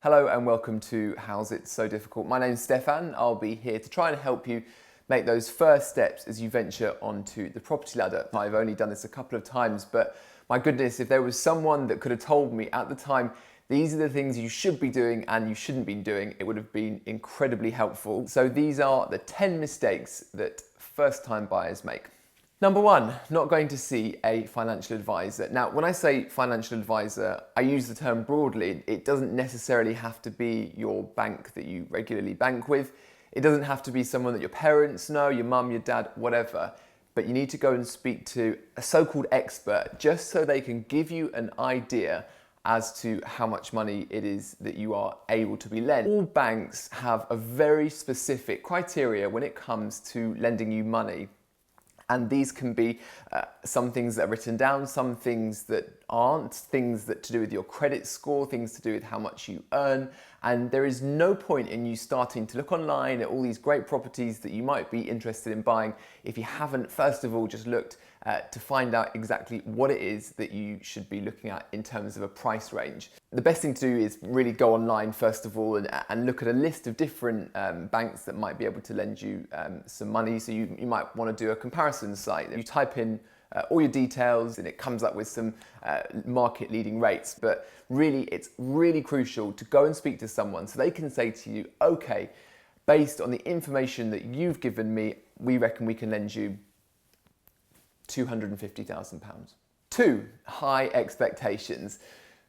Hello and welcome to How's It So Difficult? My name's Stefan. I'll be here to try and help you make those first steps as you venture onto the property ladder. I've only done this a couple of times, but my goodness, if there was someone that could have told me at the time, these are the things you should be doing and you shouldn't be doing, it would have been incredibly helpful. So these are the 10 mistakes that first-time buyers make. Number one, not going to see a financial advisor. Now, when I say financial advisor, I use the term broadly. It doesn't necessarily have to be your bank that you regularly bank with. It doesn't have to be someone that your parents know, your mum, your dad, whatever. But you need to go and speak to a so-called expert just so they can give you an idea as to how much money it is that you are able to be lent. All banks have a very specific criteria when it comes to lending you money. And these can be some things that are written down, some things that aren't, things that to do with your credit score, things to do with how much you earn. And there is no point in you starting to look online at all these great properties that you might be interested in buying if you haven't, first of all, just looked to find out exactly what it is that you should be looking at in terms of a price range. The best thing to do is really go online first of all and look at a list of different banks that might be able to lend you some money. So you might want to do a comparison site. You type in all your details and it comes up with some market leading rates. But really, it's really crucial to go and speak to someone so they can say to you, okay, based on the information that you've given me, we reckon we can lend you £250,000. 2, high expectations.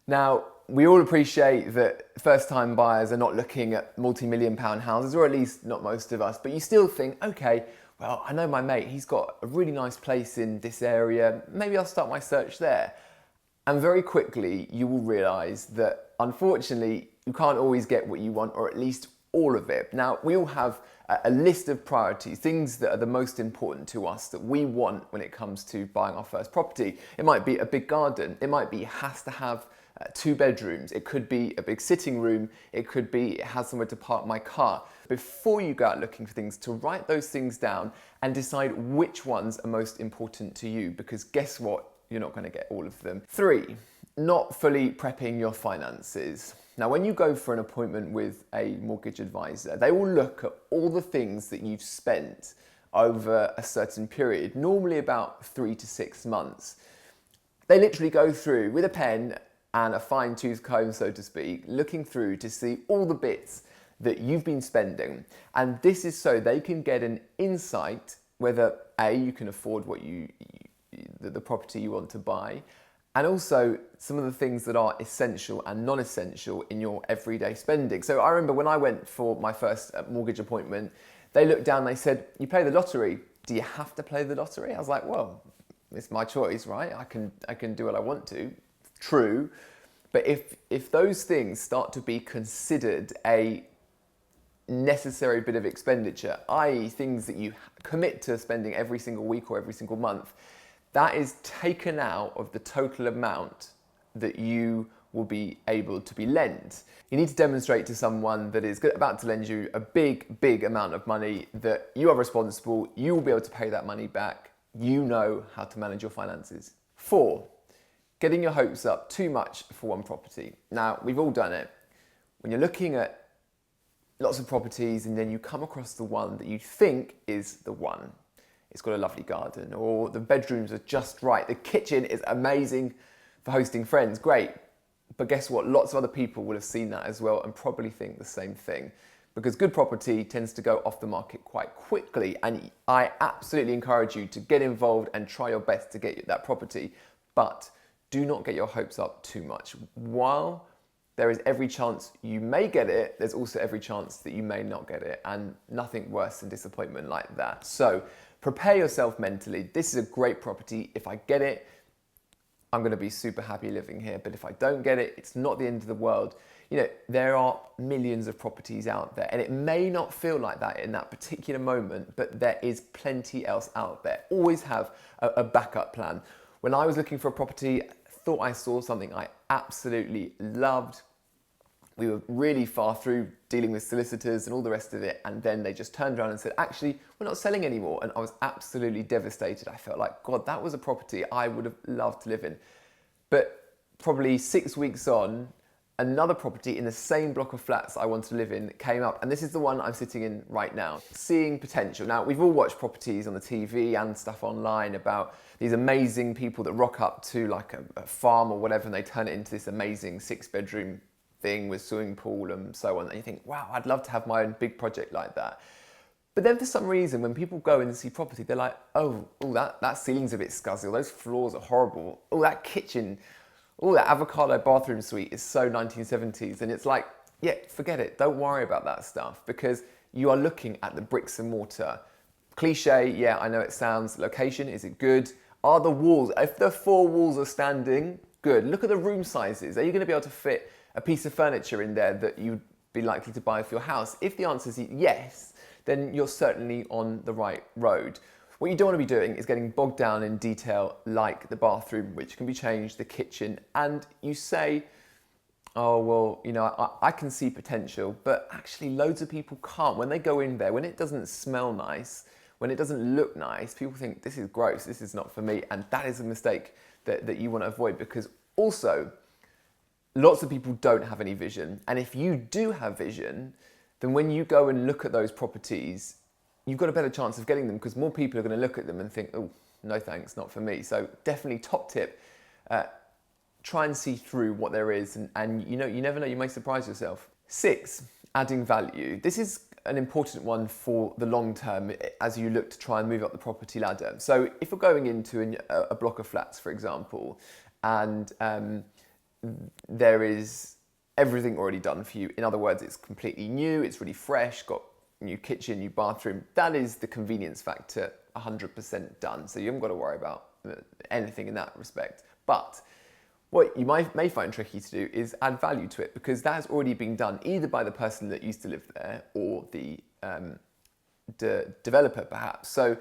Now, we all appreciate that first-time buyers are not looking at multi-million-pound houses, or at least not most of us, but you still think, okay, well, I know my mate, he's got a really nice place in this area, maybe I'll start my search there. And very quickly, you will realise that, unfortunately, you can't always get what you want, or at least all of it. Now, we all have a list of priorities, things that are the most important to us that we want when it comes to buying our first property. It might be a big garden. It might be it has to have 2 bedrooms. It could be a big sitting room. It could be it has somewhere to park my car. Before you go out looking for things, to write those things down and decide which ones are most important to you, because guess what? You're not going to get all of them. 3, not fully prepping your finances. Now, when you go for an appointment with a mortgage advisor, they will look at all the things that you've spent over a certain period, normally about 3 to 6 months. They literally go through with a pen and a fine-tooth comb, so to speak, looking through to see all the bits that you've been spending. And this is so they can get an insight whether A, you can afford what the property you want to buy, and also some of the things that are essential and non-essential in your everyday spending. So I remember when I went for my first mortgage appointment, they looked down and they said, you play the lottery. Do you have to play the lottery? I was like, well, it's my choice, right? I can do what I want to. True. But if those things start to be considered a necessary bit of expenditure, i.e. things that you commit to spending every single week or every single month, that is taken out of the total amount that you will be able to be lent. You need to demonstrate to someone that is about to lend you a big amount of money that you are responsible, you will be able to pay that money back, you know how to manage your finances. 4, getting your hopes up too much for one property. Now, we've all done it. When you're looking at lots of properties and then you come across the one that you think is the one. It's got a lovely garden, or the bedrooms are just right. The kitchen is amazing for hosting friends, great. But guess what? Lots of other people will have seen that as well and probably think the same thing. Because good property tends to go off the market quite quickly. And I absolutely encourage you to get involved and try your best to get that property. But do not get your hopes up too much. While there is every chance you may get it, there's also every chance that you may not get it, and nothing worse than disappointment like that. So prepare yourself mentally. This is a great property. If I get it, I'm going to be super happy living here. But if I don't get it, it's not the end of the world. You know, there are millions of properties out there, and it may not feel like that in that particular moment, but there is plenty else out there. Always have a backup plan. When I was looking for a property, thought I saw something I absolutely loved. We were really far through dealing with solicitors and all the rest of it, and then they just turned around and said, actually, we're not selling anymore. And I was absolutely devastated. I felt like, God, that was a property I would have loved to live in. But probably 6 weeks on, another property in the same block of flats I want to live in came up, and this is the one I'm sitting in right now. Seeing potential. Now, we've all watched properties on the TV and stuff online about these amazing people that rock up to like a farm or whatever, and they turn it into this amazing 6-bedroom thing with swimming pool and so on. And you think, wow, I'd love to have my own big project like that. But then for some reason, when people go in and see property, they're like, oh, that ceiling's a bit scuzzy, or those floors are horrible, oh, that kitchen, oh, that avocado bathroom suite is so 1970s. And it's like, yeah, forget it. Don't worry about that stuff, because you are looking at the bricks and mortar. Cliche, yeah, I know it sounds. Location, is it good? Are the walls, if the 4 walls are standing, good. Look at the room sizes. Are you going to be able to fit a piece of furniture in there that you'd be likely to buy for your house? If the answer is yes, then you're certainly on the right road. What you don't want to be doing is getting bogged down in detail like the bathroom, which can be changed, the kitchen, and you say, oh, well, you know, I can see potential, but actually loads of people can't. When they go in there, when it doesn't smell nice, when it doesn't look nice, people think this is gross, this is not for me, and that is a mistake that you want to avoid, because also, lots of people don't have any vision, and if you do have vision, then when you go and look at those properties, you've got a better chance of getting them, because more people are going to look at them and think, oh, no thanks, not for me. So definitely top tip, try and see through what there is, and you know, you never know, you may surprise yourself. 6, adding value. This is an important one for the long term as you look to try and move up the property ladder. So if you're going into a block of flats, for example, and there is everything already done for you. In other words, it's completely new, it's really fresh, got new kitchen, new bathroom. That is the convenience factor 100% done. So you haven't got to worry about anything in that respect. But what you may find tricky to do is add value to it, because that has already been done either by the person that used to live there or the developer perhaps. So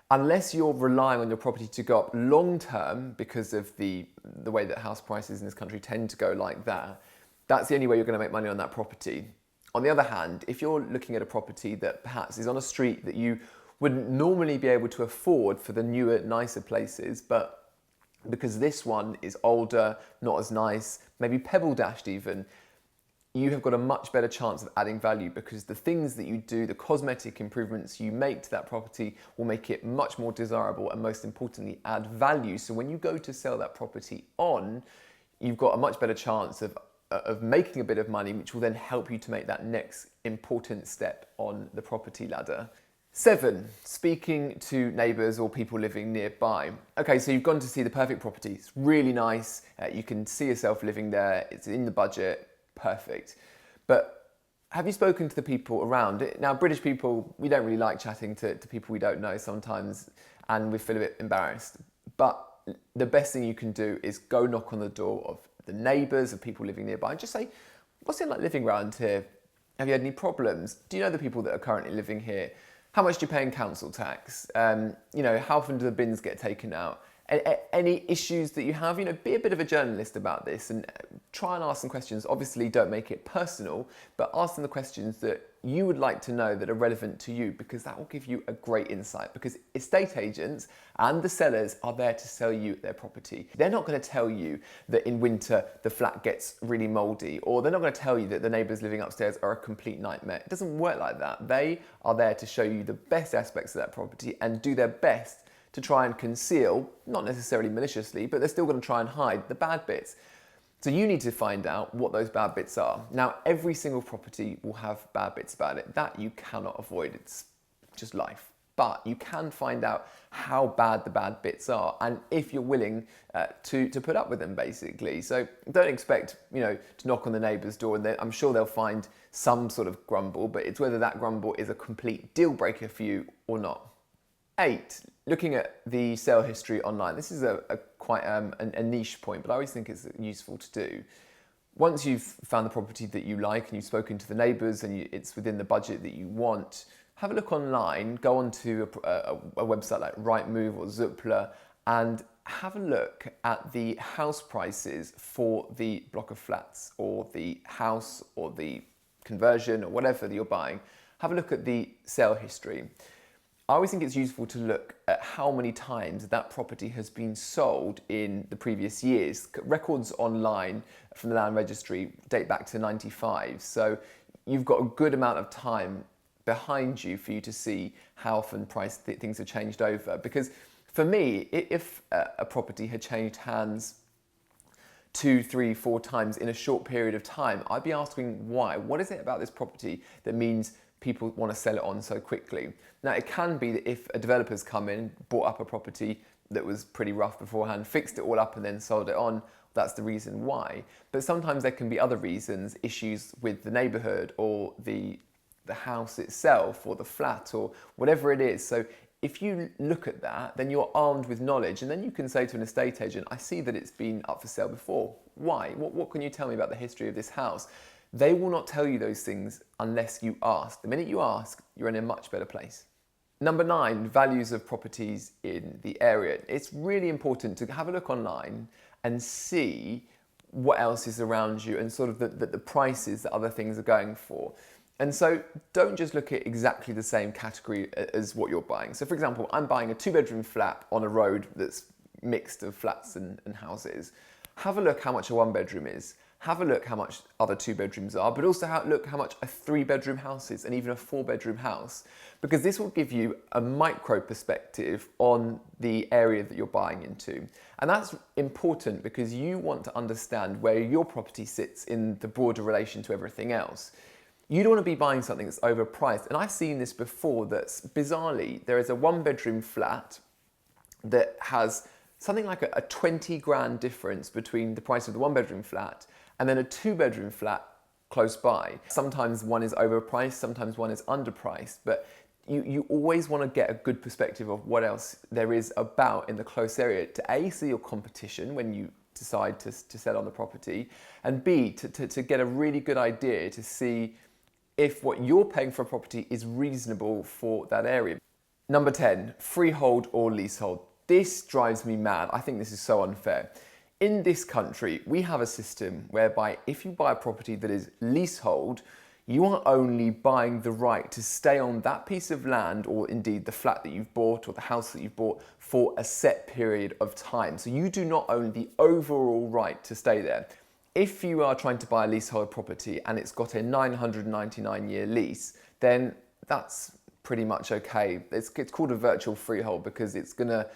unless you're relying on your property to go up long term because of the way that house prices in this country tend to go like that, that's the only way you're going to make money on that property. On the other hand, if you're looking at a property that perhaps is on a street that you wouldn't normally be able to afford for the newer, nicer places, but because this one is older, not as nice, maybe pebble dashed even, you have got a much better chance of adding value, because the things that you do, the cosmetic improvements you make to that property will make it much more desirable, and most importantly, add value. So when you go to sell that property on, you've got a much better chance of making a bit of money, which will then help you to make that next important step on the property ladder. 7, speaking to neighbours or people living nearby. Okay, so you've gone to see the perfect property. It's really nice. You can see yourself living there. It's in the budget. Perfect. But have you spoken to the people around it? Now, British people, we don't really like chatting to people we don't know sometimes, and we feel a bit embarrassed. But the best thing you can do is go knock on the door of the neighbours, of people living nearby, and just say, what's it like living around here? Have you had any problems? Do you know the people that are currently living here? How much do you pay in council tax? You know, how often do the bins get taken out? Any issues that you have, you know, be a bit of a journalist about this and try and ask some questions. Obviously, don't make it personal, but ask them the questions that you would like to know that are relevant to you, because that will give you a great insight, because estate agents and the sellers are there to sell you their property. They're not going to tell you that in winter the flat gets really mouldy, or they're not going to tell you that the neighbours living upstairs are a complete nightmare. It doesn't work like that. They are there to show you the best aspects of that property and do their best to try and conceal, not necessarily maliciously, but they're still going to try and hide the bad bits. So you need to find out what those bad bits are. Now, every single property will have bad bits about it. That you cannot avoid. It's just life. But you can find out how bad the bad bits are, and if you're willing to put up with them, basically. So don't expect, you know, to knock on the neighbour's door and I'm sure they'll find some sort of grumble, but it's whether that grumble is a complete deal breaker for you or not. 8, looking at the sale history online. This is quite a niche point, but I always think it's useful to do. Once you've found the property that you like and you've spoken to the neighbours and it's within the budget that you want, have a look online, go onto a website like Rightmove or Zoopla and have a look at the house prices for the block of flats or the house or the conversion or whatever that you're buying. Have a look at the sale history. I always think it's useful to look at how many times that property has been sold in the previous years. Records online from the Land Registry date back to 95, so you've got a good amount of time behind you for you to see how often things have changed over. Because for me, if a property had changed hands 2, 3, 4 times in a short period of time, I'd be asking why. What is it about this property that means people want to sell it on so quickly? Now, it can be that if a developer's come in, bought up a property that was pretty rough beforehand, fixed it all up and then sold it on, that's the reason why. But sometimes there can be other reasons, issues with the neighbourhood or the house itself or the flat or whatever it is. So if you look at that, then you're armed with knowledge, and then you can say to an estate agent, I see that it's been up for sale before. Why? What can you tell me about the history of this house? They will not tell you those things unless you ask. The minute you ask, you're in a much better place. Number 9, values of properties in the area. It's really important to have a look online and see what else is around you and sort of the prices that other things are going for. And so don't just look at exactly the same category as what you're buying. So for example, I'm buying a 2-bedroom flat on a road that's mixed of flats and houses. Have a look how much a 1-bedroom is. Have a look how much other 2-bedrooms are, but also look how much a 3-bedroom house is and even a 4-bedroom house, because this will give you a micro perspective on the area that you're buying into. And that's important because you want to understand where your property sits in the broader relation to everything else. You don't want to be buying something that's overpriced. And I've seen this before, that bizarrely, there is a 1-bedroom flat that has something like a 20 grand difference between the price of the 1-bedroom flat and then a 2-bedroom flat close by. Sometimes one is overpriced, sometimes one is underpriced, but you always want to get a good perspective of what else there is about in the close area to A, see your competition when you decide to sell on the property, and B, to get a really good idea to see if what you're paying for a property is reasonable for that area. Number 10, freehold or leasehold. This drives me mad. I think this is so unfair. In this country, we have a system whereby if you buy a property that is leasehold, you are only buying the right to stay on that piece of land, or indeed the flat that you've bought or the house that you've bought, for a set period of time. So you do not own the overall right to stay there. If you are trying to buy a leasehold property and it's got a 999-year lease, then that's pretty much okay. It's called a virtual freehold because it's going to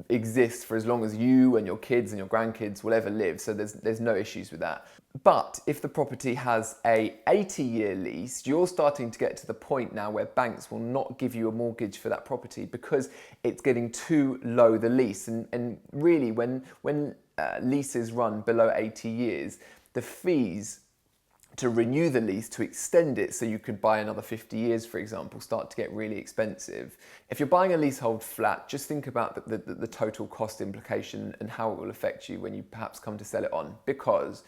exist for as long as you and your kids and your grandkids will ever live, so there's no issues with that. But if the property has a 80-year lease, you're starting to get to the point now where banks will not give you a mortgage for that property because it's getting too low, the lease. And really, when leases run below 80 years, the fees to renew the lease, to extend it so you could buy another 50 years, for example, start to get really expensive. If you're buying a leasehold flat, just think about the total cost implication and how it will affect you when you perhaps come to sell it on. Because,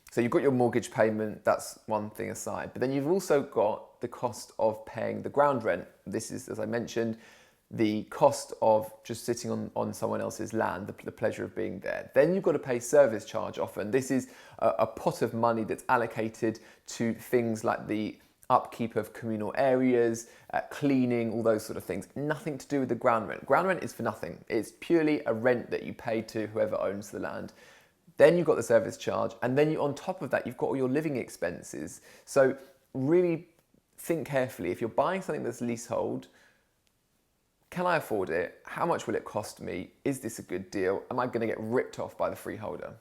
so you've got your mortgage payment, that's one thing aside, but then you've also got the cost of paying the ground rent. This is, as I mentioned, the cost of just sitting on someone else's land, the pleasure of being there. Then you've got to pay service charge often. This is a pot of money that's allocated to things like the upkeep of communal areas, cleaning, all those sort of things. Nothing to do with the ground rent. Ground rent is for nothing. It's purely a rent that you pay to whoever owns the land. Then you've got the service charge, and then on top of that, you've got all your living expenses. So really think carefully. If you're buying something that's leasehold, can I afford it? How much will it cost me? Is this a good deal? Am I going to get ripped off by the freeholder?